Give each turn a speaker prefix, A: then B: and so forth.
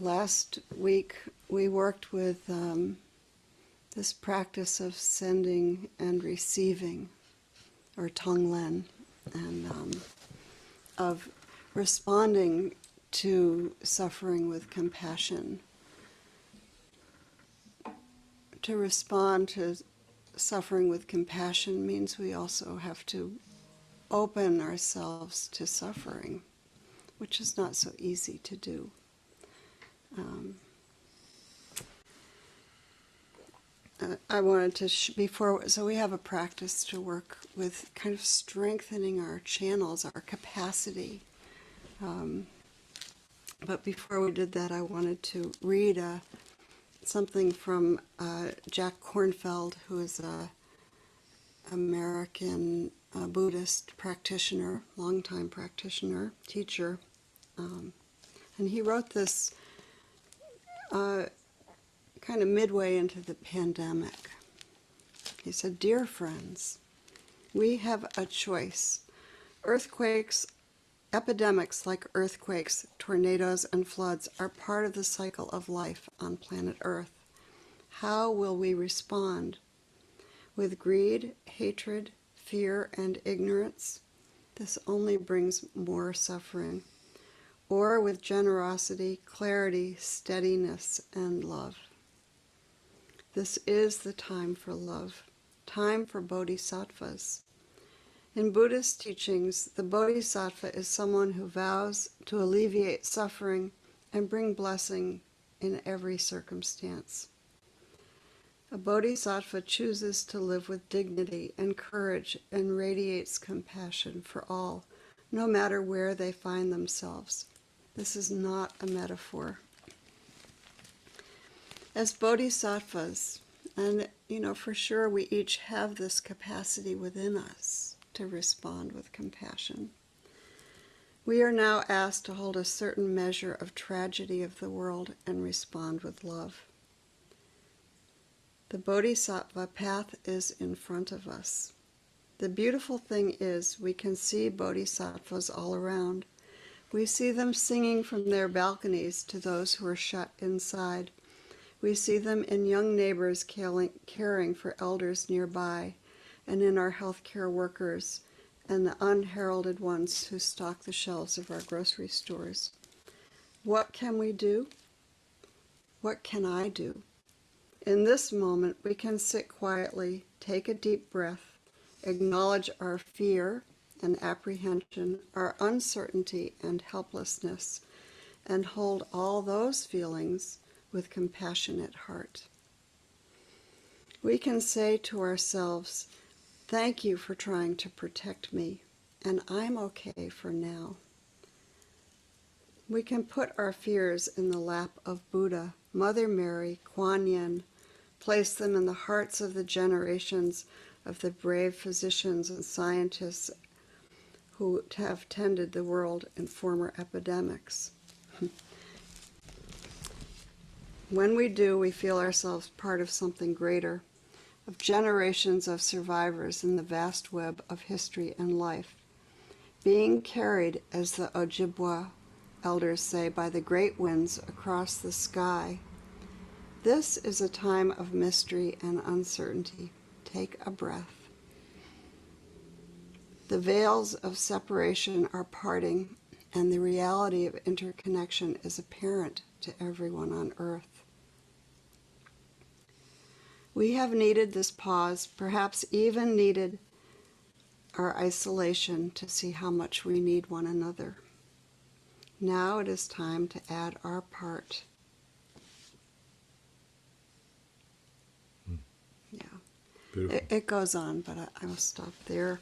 A: Last week we worked with this practice of sending and receiving, or Tonglen, and of responding to suffering with compassion. To respond to suffering with compassion means we also have to open ourselves to suffering, which is not so easy to do. I wanted to, so we have a practice to work with kind of strengthening our channels, our capacity. But before we did that, I wanted to read something from Jack Kornfield, who is an American Buddhist practitioner, longtime practitioner, teacher. And he wrote this kind of midway into the pandemic. He said, "Dear friends, we have a choice. Earthquakes, epidemics like earthquakes, tornadoes, and floods are part of the cycle of life on planet Earth. How will we respond? With greed, hatred, fear, and ignorance? This only brings more suffering. Or with generosity, clarity, steadiness, and love. This is the time for love, time for bodhisattvas. In Buddhist teachings, the bodhisattva is someone who vows to alleviate suffering and bring blessing in every circumstance. A bodhisattva chooses to live with dignity and courage and radiates compassion for all, no matter where they find themselves. This is not a metaphor. As bodhisattvas, and for sure we each have this capacity within us to respond with compassion, we are now asked to hold a certain measure of tragedy of the world and respond with love. The bodhisattva path is in front of us. The beautiful thing is we can see bodhisattvas all around. We see them singing from their balconies to those who are shut inside. We see them in young neighbors caring for elders nearby, and in our healthcare workers, and the unheralded ones who stock the shelves of our grocery stores. What can we do? What can I do? In this moment, we can sit quietly, take a deep breath, acknowledge our fear and apprehension, our uncertainty and helplessness, and hold all those feelings with compassionate heart. We can say to ourselves, "Thank you for trying to protect me, and I'm okay for now." We can put our fears in the lap of Buddha, Mother Mary, Kuan Yin, place them in the hearts of the generations of the brave physicians and scientists who have tended the world in former epidemics. When we do, we feel ourselves part of something greater, of generations of survivors in the vast web of history and life, being carried, as the Ojibwa elders say, by the great winds across the sky. This is a time of mystery and uncertainty. Take a breath. The veils of separation are parting, and the reality of interconnection is apparent to everyone on earth. We have needed this pause, perhaps even needed our isolation to see how much we need one another. Now it is time to add our part. Yeah, it goes on, but I will stop there.